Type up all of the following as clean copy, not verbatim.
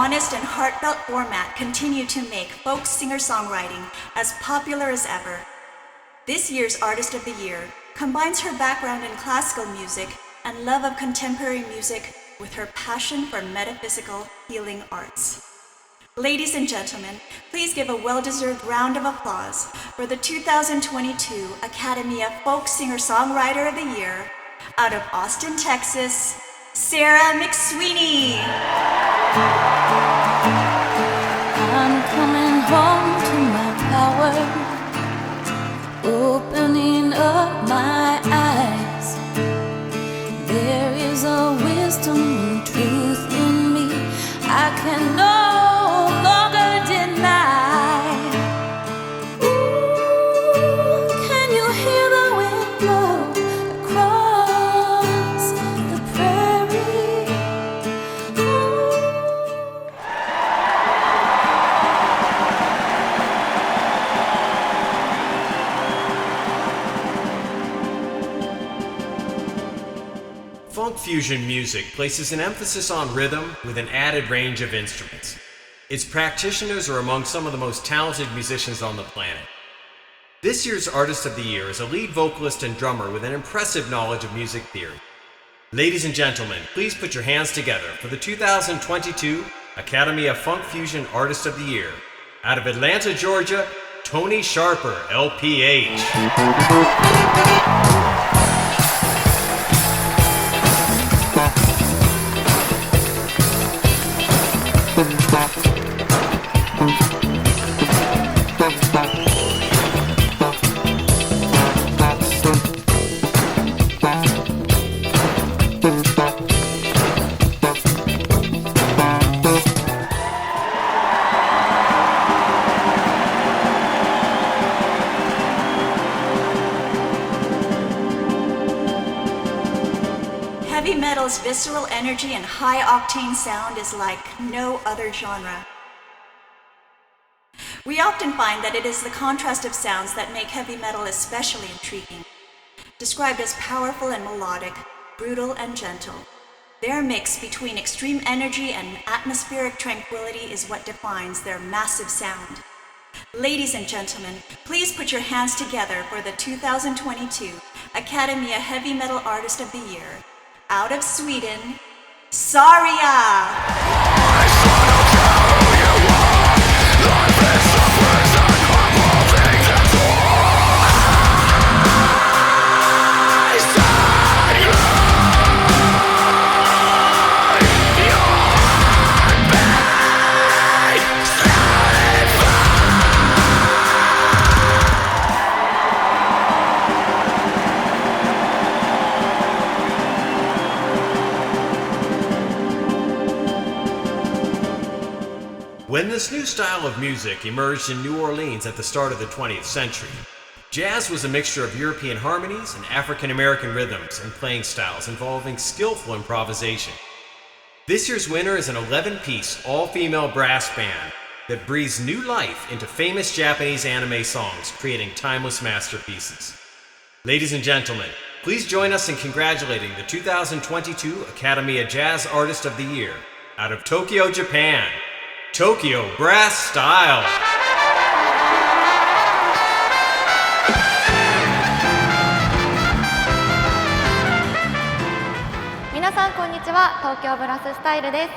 honest and heartfelt format continue to make folk singer-songwriting as popular as ever. This year's Artist of the Year combines her background in classical music and love of contemporary music with her passion for metaphysical healing arts. Ladies and gentlemen, please give a well-deserved round of applause for the 2022 Akademia Folk Singer-Songwriter of the Year, out of Austin, Texas, Sarah McSweeney. I'm coming home to my power, opening up my eyes. There is a wisdom and truth in me I can no longer deny. Ooh, can you hear the wind blow across the prairie? Funk fusion music places an emphasis on rhythm with an added range of instruments. Its practitioners are among some of the most talented musicians on the planet. This year's Artist of the Year is a lead vocalist and drummer with an impressive knowledge of music theory. Ladies and gentlemen, please put your hands together for the 2022 Akademia Funk Fusion Artist of the Year. Out of Atlanta, Georgia, Tony Sharper, LPH. Heavy metal's visceral energy and high-octane sound is like no other genre. We often find that it is the contrast of sounds that make heavy metal especially intriguing. Described as powerful and melodic, brutal and gentle, their mix between extreme energy and atmospheric tranquility is what defines their massive sound. Ladies and gentlemen, please put your hands together for the 2022 Akademia Heavy Metal Artist of the Year, out of Sweden, Saria! When this new style of music emerged in New Orleans at the start of the 20th century, jazz was a mixture of European harmonies and African-American rhythms and playing styles involving skillful improvisation. This year's winner is an 11-piece, all-female brass band that breathes new life into famous Japanese anime songs, creating timeless masterpieces. Ladies and gentlemen, please join us in congratulating the 2022 Akademia Jazz Artist of the Year, out of Tokyo, Japan, Tokyo Brass Style. 皆さんこんにちは、東京ブラススタイルです。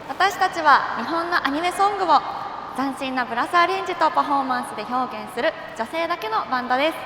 私たちは日本のアニメソングを斬新なブラスアレンジとパフォーマンスで表現する女性だけのバンドです。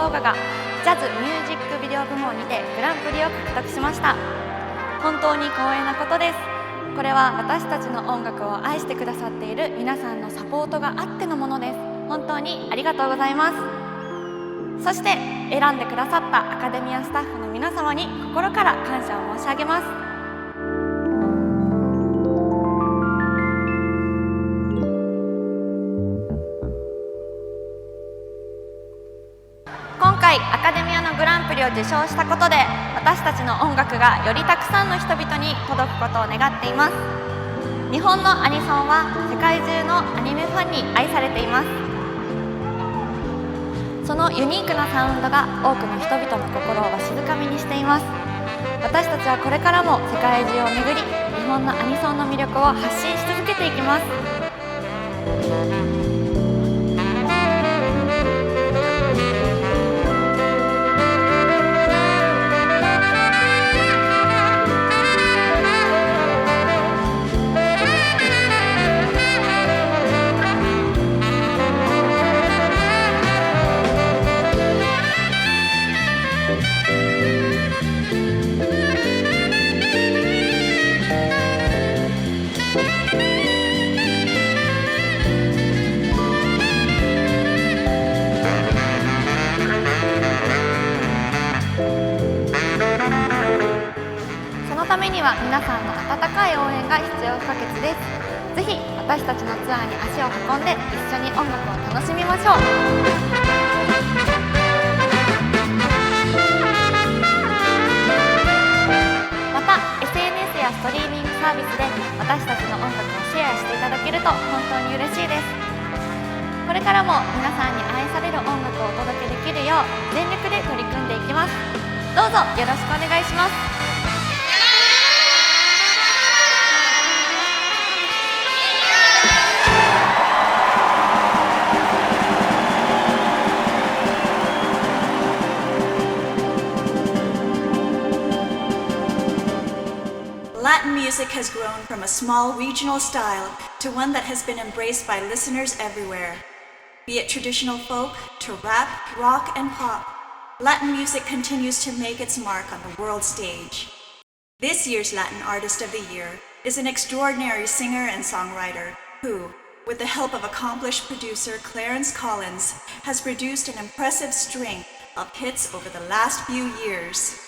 動画がジャズミュージックビデオ部門にてグランプリを獲得しました。本当に光栄なことです。これは私たちの音楽を愛してくださっている皆さんのサポートがあってのものです。本当にありがとうございます。そして選んでくださったアカデミアスタッフの皆様に心から感謝を申し上げます。今回アカデミアのグランプリを受賞したことで、私たちの音楽がよりたくさんの人々に届くことを願っています。日本のアニソンは世界中のアニメファンに愛されています。そのユニークなサウンドが多くの人々の心をわしづかみにしています。私たちはこれからも世界中を巡り、日本のアニソンの魅力を発信し続けていきます。そのためには皆さんの温かい応援が必要不可欠です。ぜひ私たちのツアーに足を運んで一緒に音楽を楽しみましょう。また SNS やストリーミングサービスで私たちの音楽をシェアしていただけると本当に嬉しいです。これからも皆さんに愛される音楽をお届けできるよう全力で取り組んでいきます。どうぞよろしくお願いします。Latin music has grown from a small regional style to one that has been embraced by listeners everywhere. Be it traditional folk to rap, rock, and pop, Latin music continues to make its mark on the world stage. This year's Latin Artist of the Year is an extraordinary singer and songwriter who, with the help of accomplished producer Clarence Collins, has produced an impressive string of hits over the last few years.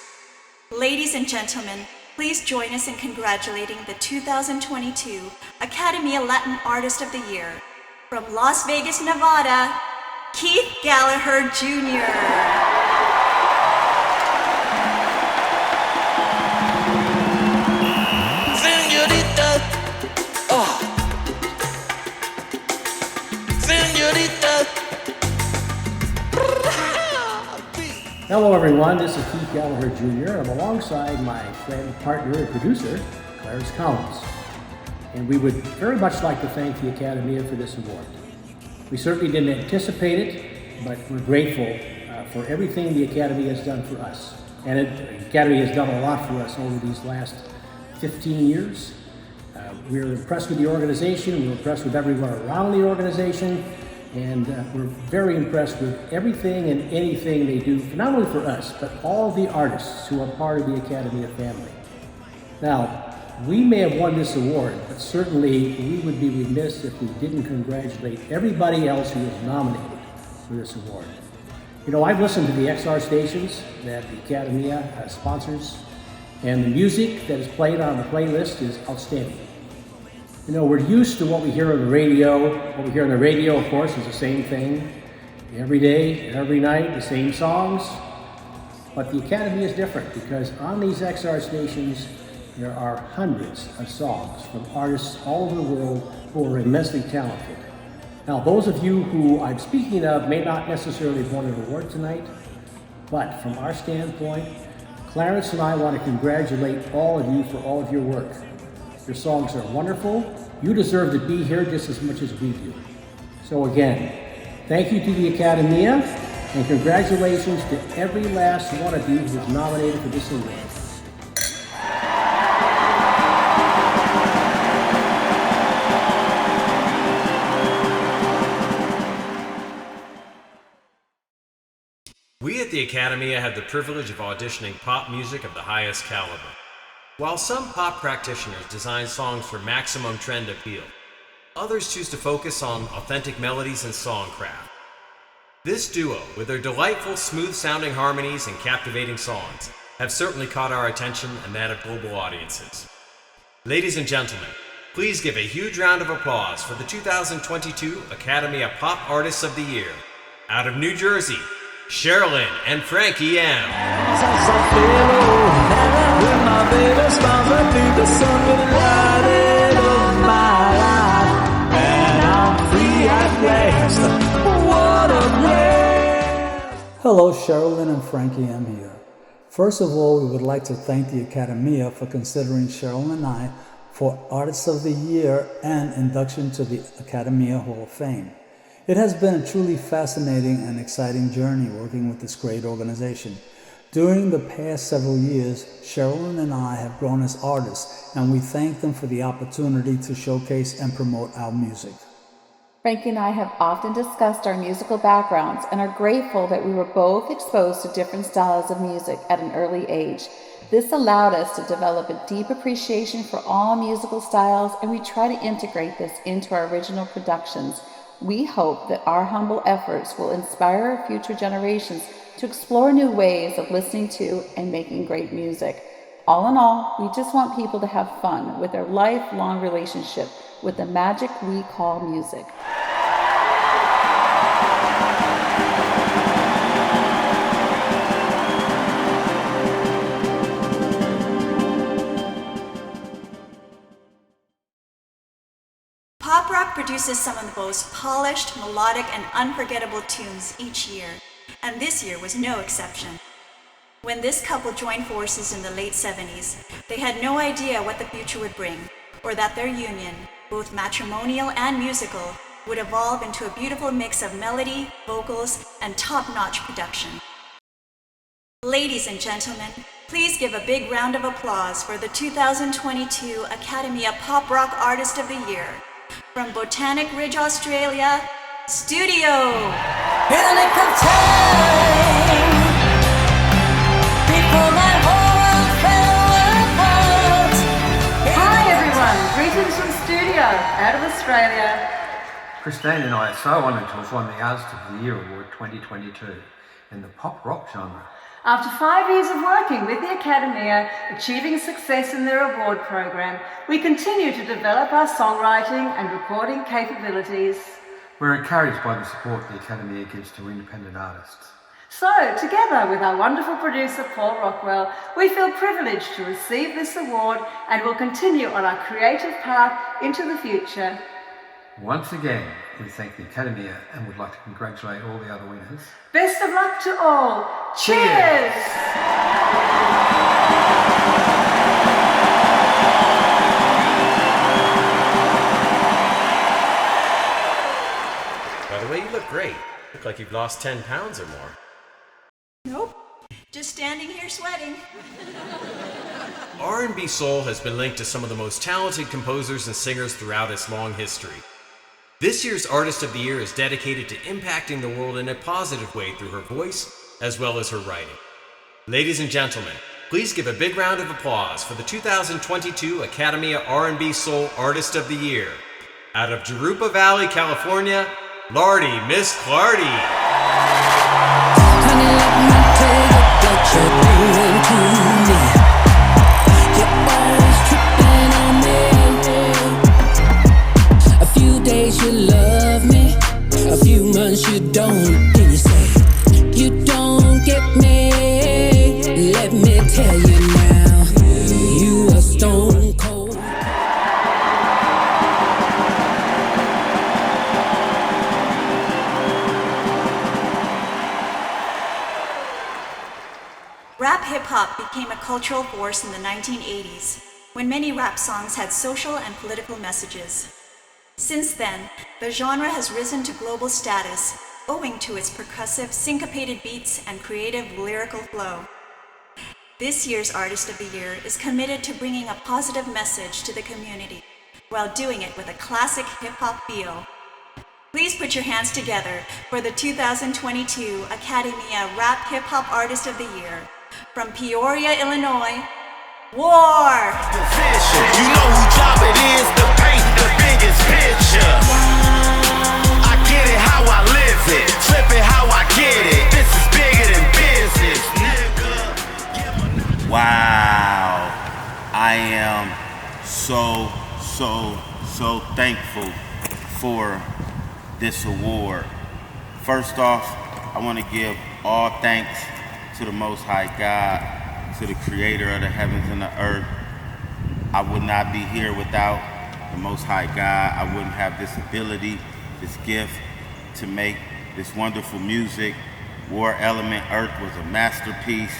Ladies and gentlemen, please join us in congratulating the 2022 Akademia Latin Artist of the Year. From Las Vegas, Nevada, Keith Gallagher Jr. Señorita, oh, señorita. Hello everyone, this is Keith Gallagher Jr. I'm alongside my friend, partner, and producer, Clarence Collins. And we would very much like to thank the Akademia for this award. We certainly didn't anticipate it, but we're grateful for everything the Academy has done for us. And the Academy has done a lot for us over these last 15 years. We're impressed with the organization, we're impressed with everyone around the organization, and we're very impressed with everything and anything they do, not only for us, but all the artists who are part of the Academia family. Now, we may have won this award, but certainly we would be remiss if we didn't congratulate everybody else who was nominated for this award. You know, I've listened to the XR stations that the Academia sponsors, and the music that is played on the playlist is outstanding. You know, we're used to what we hear on the radio. What we hear on the radio, of course, is the same thing. Every day, every night, the same songs. But the Academy is different because on these XR stations, there are hundreds of songs from artists all over the world who are immensely talented. Now, those of you who I'm speaking of may not necessarily have won an award tonight, but from our standpoint, Clarence and I want to congratulate all of you for all of your work. Your songs are wonderful. You deserve to be here just as much as we do. So again, thank you to the Akademia, and congratulations to every last one of you who was nominated for this award. We at the Akademia have the privilege of auditioning pop music of the highest caliber. While some pop practitioners design songs for maximum trend appeal, others choose to focus on authentic melodies and songcraft. This duo, with their delightful, smooth-sounding harmonies and captivating songs, have certainly caught our attention and that of global audiences. Ladies and gentlemen, please give a huge round of applause for the 2022 Akademia Pop Artists of the Year. Out of New Jersey, Sherilyn and Frankie M. Hello, Sherilyn and Frankie M here. First of all, we would like to thank the Akademia for considering Sherilyn and I for Artists of the Year and induction to the Akademia Hall of Fame. It has been a truly fascinating and exciting journey working with this great organization. During the past several years, Sherilyn and I have grown as artists, and we thank them for the opportunity to showcase and promote our music. Frankie and I have often discussed our musical backgrounds and are grateful that we were both exposed to different styles of music at an early age. This allowed us to develop a deep appreciation for all musical styles, and we try to integrate this into our original productions. We hope that our humble efforts will inspire future generations to explore new ways of listening to and making great music. All in all, we just want people to have fun with their lifelong relationship with the magic we call music. Pop rock produces some of the most polished, melodic, and unforgettable tunes each year, and this year was no exception. When this couple joined forces in the late 70s, they had no idea what the future would bring, or that their union, both matrimonial and musical, would evolve into a beautiful mix of melody, vocals, and top-notch production. Ladies and gentlemen, please give a big round of applause for the 2022 Akademia Pop Rock Artist of the Year. From Botanic Ridge, Australia, Studio! Hi everyone, greetings from Studio, out of Australia. Christine and I are so honoured to have won the Artist of the Year Award 2022 in the pop rock genre. After 5 years of working with the Akademia, achieving success in their award program, we continue to develop our songwriting and recording capabilities. We're encouraged by the support the Akademia gives to independent artists. So, together with our wonderful producer Paul Rockwell, we feel privileged to receive this award and will continue on our creative path into the future. Once again, we thank the Akademia and would like to congratulate all the other winners. Best of luck to all. Cheers! By the way, you look great. Look like you've lost 10 pounds or more. Nope, just standing here sweating. R&B soul has been linked to some of the most talented composers and singers throughout its long history. This year's Artist of the Year is dedicated to impacting the world in a positive way through her voice as well as her writing. Ladies and gentlemen, please give a big round of applause for the 2022 Akademia R&B Soul Artist of the Year. Out of Jurupa Valley, California, Lardy, Miss Clardy. Honey, let me tell you what you're doing to me. You're always tripping on me. A few days you love me, a few months you don't. Then you say, you don't get me. Let me tell you now, you are stone cold. Rap hip-hop became a cultural force in the 1980s, when many rap songs had social and political messages. Since then, the genre has risen to global status, owing to its percussive, syncopated beats and creative lyrical flow. This year's Artist of the Year is committed to bringing a positive message to the community, while doing it with a classic hip-hop feel. Please put your hands together for the 2022 Akademia Rap Hip Hop Artist of the Year. From Peoria, Illinois, War! You know who job it is to paint the biggest picture. I get it how I live it, flip it how I get it. This is bigger than business, nigga. Wow, I am so thankful for this award. First off, I want to give all thanks to the Most High God, to the Creator of the heavens and the earth. I would not be here without the Most High God. I wouldn't have this ability, this gift to make this wonderful music. War Element Earth was a masterpiece.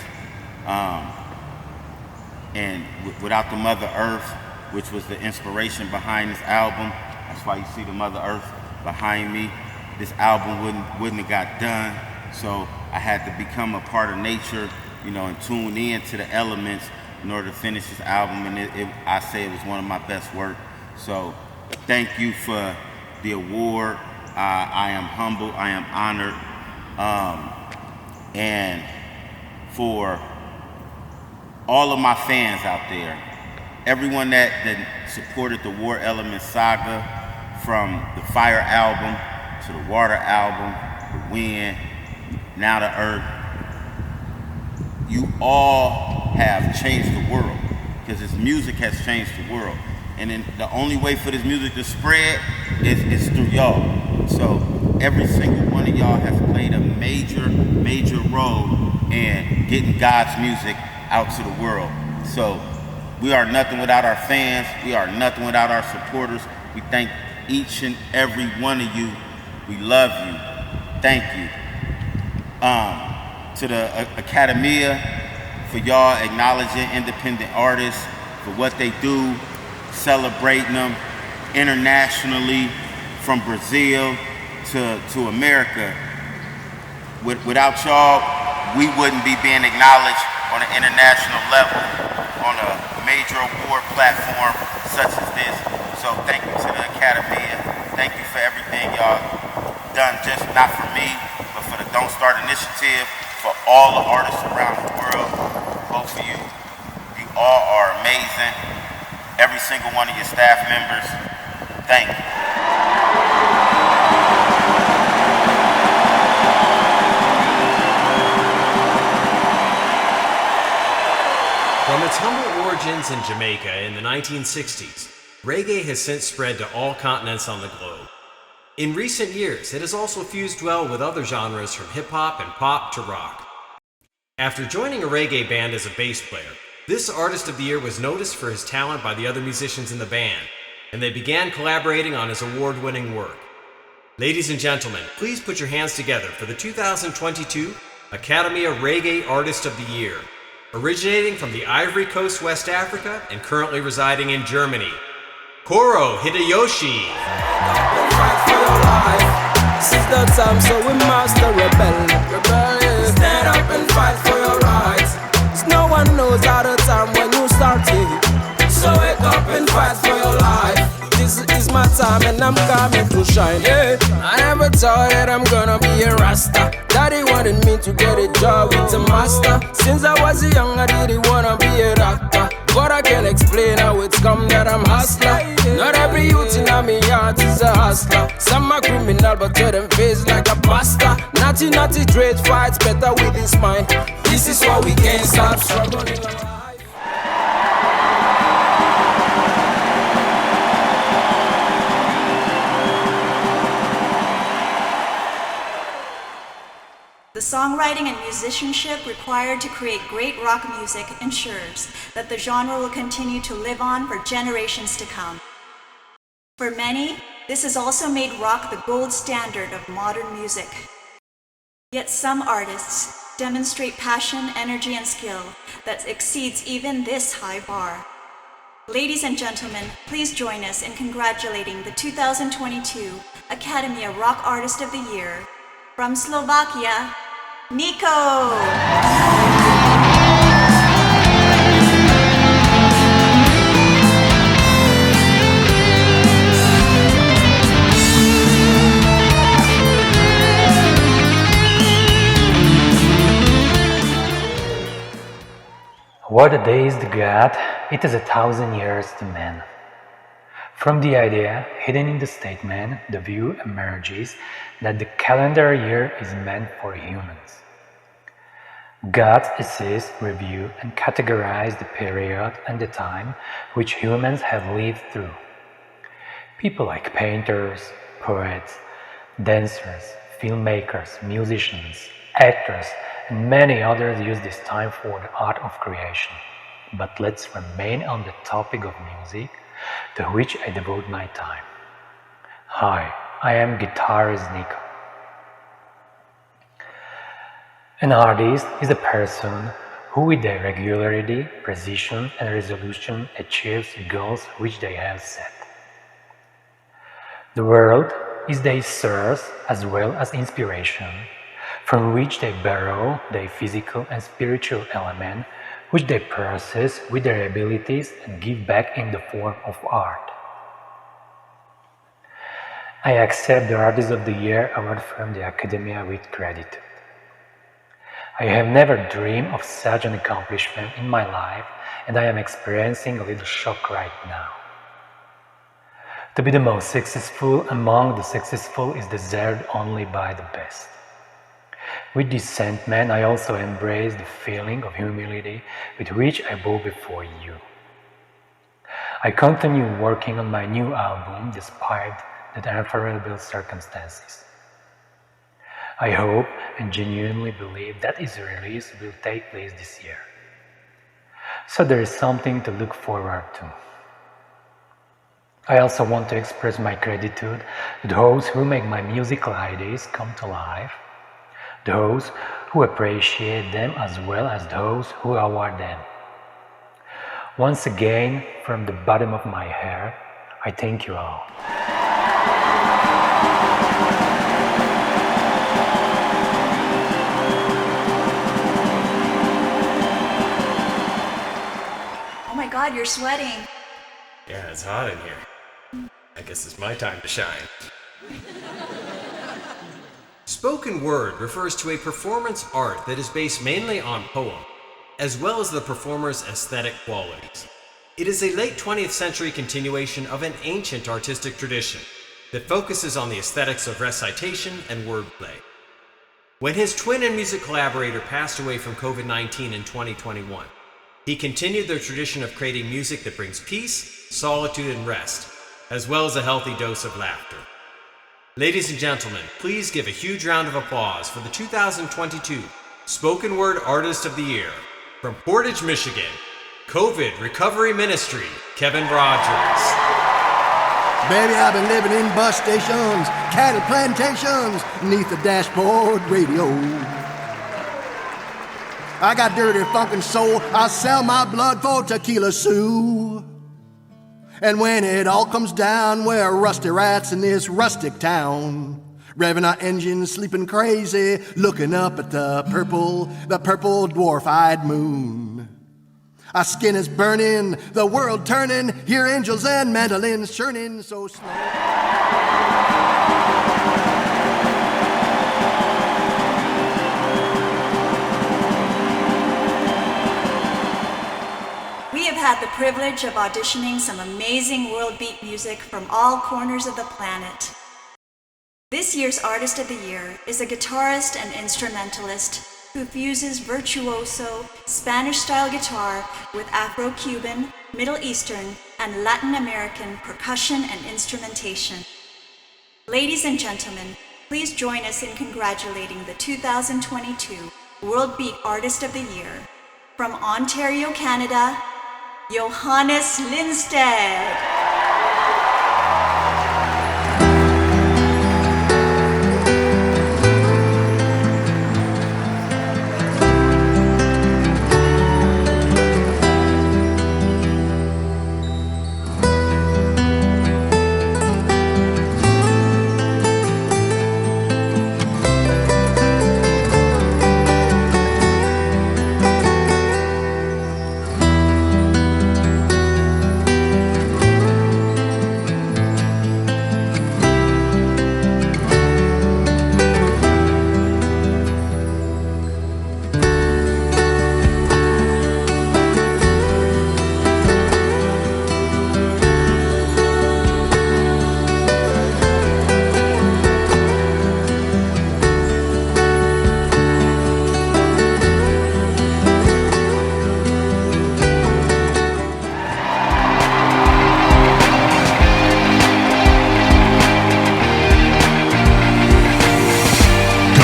And without the Mother Earth, which was the inspiration behind this album, that's why you see the Mother Earth behind me, this album wouldn't have got done. So I had to become a part of nature, you know, and tune in to the elements in order to finish this album. And I say it was one of my best work. So thank you for the award. I am humble, I am honored. And for all of my fans out there, everyone that supported the War Element saga, from the Fire album to the Water album, the Wind, now the Earth, you all have changed the world, because this music has changed the world. And then the only way for this music to spread is through y'all. So every single one of y'all has played a major role in getting God's music out to the world. So we are nothing without our fans. We are nothing without our supporters. We thank each and every one of you. We love you. Thank you. To the Akademia, for y'all acknowledging independent artists for what they do, celebrating them internationally, from Brazil to America. Without y'all, we wouldn't be being acknowledged on an international level, on a major award platform such as this. So thank you to the Akademia. Thank you for everything y'all done, just not for me, but for the Don't Start Initiative, for all the artists around the world. Both of you, you all are amazing. Every single one of your staff members, thank you. From its humble origins in Jamaica in the 1960s, reggae has since spread to all continents on the globe. In recent years, it has also fused well with other genres from hip-hop and pop to rock. After joining a reggae band as a bass player, this Artist of the Year was noticed for his talent by the other musicians in the band, and they began collaborating on his award-winning work. Ladies and gentlemen, please put your hands together for the 2022 Akademia Reggae Artist of the Year, originating from the Ivory Coast, West Africa, and currently residing in Germany, Koro Hideyoshi. This is the time, so we must rebel. Stand up and fight for your rights. 'Cause no one knows how the time when you start it. So wake up and fight for your life. This is my time and I'm coming to shine. Yeah, I never thought that I'm gonna be a Rasta. Daddy wanted me to get a job with a master. Since I was young, I didn't wanna be a doctor. But I can't explain how it's come that I'm hustler. Not every youth in my heart is a hustler. Some are criminal, but to them face like a pasta. Naughty trade fights better with his mind. This is why we can't stop struggling. The songwriting and musicianship required to create great rock music ensures that the genre will continue to live on for generations to come. For many, this has also made rock the gold standard of modern music. Yet some artists demonstrate passion, energy, and skill that exceeds even this high bar. Ladies and gentlemen, please join us in congratulating the 2022 Akademia Rock Artist of the Year, from Slovakia, Nico! What a day is the God, it is 1,000 years to man. From the idea hidden in the statement, the view emerges that the calendar year is meant for humans. God assists, review, and categorize the period and the time which humans have lived through. People like painters, poets, dancers, filmmakers, musicians, actors, and many others use this time for the art of creation. But let's remain on the topic of music, to which I devote my time. Hi, I am guitarist Nico. An artist is a person who with their regularity, precision, and resolution achieves goals which they have set. The world is their source as well as inspiration, from which they borrow their physical and spiritual element, which they process with their abilities and give back in the form of art. I accept the Artist of the Year award from the Akademia with gratitude. I have never dreamed of such an accomplishment in my life, and I am experiencing a little shock right now. To be the most successful among the successful is deserved only by the best. With this sentiment, I also embrace the feeling of humility with which I bow before you. I continue working on my new album despite the unfavorable circumstances. I hope and genuinely believe that its release will take place this year. So there is something to look forward to. I also want to express my gratitude to those who make my musical ideas come to life, those who appreciate them as well as those who award them. Once again, from the bottom of my heart, I thank you all. Oh my God, you're sweating. Yeah, it's hot in here. I guess it's my time to shine. Spoken word refers to a performance art that is based mainly on poem, as well as the performer's aesthetic qualities. It is a late 20th century continuation of an ancient artistic tradition that focuses on the aesthetics of recitation and wordplay. When his twin and music collaborator passed away from COVID-19 in 2021, he continued the tradition of creating music that brings peace, solitude, and rest, as well as a healthy dose of laughter. Ladies and gentlemen, please give a huge round of applause for the 2022 Spoken Word Artist of the Year from Portage, Michigan, COVID Recovery Ministry, Kevin Rogers. Baby, I've been living in bus stations, cattle plantations, neath the dashboard radio. I got dirty funkin' soul, I sell my blood for tequila Sue. And when it all comes down, we're rusty rats in this rustic town, revving our engines, sleeping crazy, looking up at the purple dwarf-eyed moon. Our skin is burning, the world turning, hear angels and mandolins churning so slow. We have had the privilege of auditioning some amazing world beat music from all corners of the planet. This year's Artist of the Year is a guitarist and instrumentalist who fuses virtuoso Spanish-style guitar with Afro-Cuban, Middle Eastern, and Latin American percussion and instrumentation. Ladies and gentlemen, please join us in congratulating the 2022 World Beat Artist of the Year from Ontario, Canada, Johannes Lindstedt.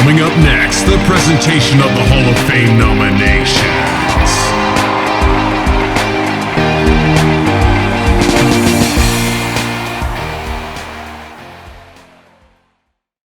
Coming up next, the presentation of the Hall of Fame nomination.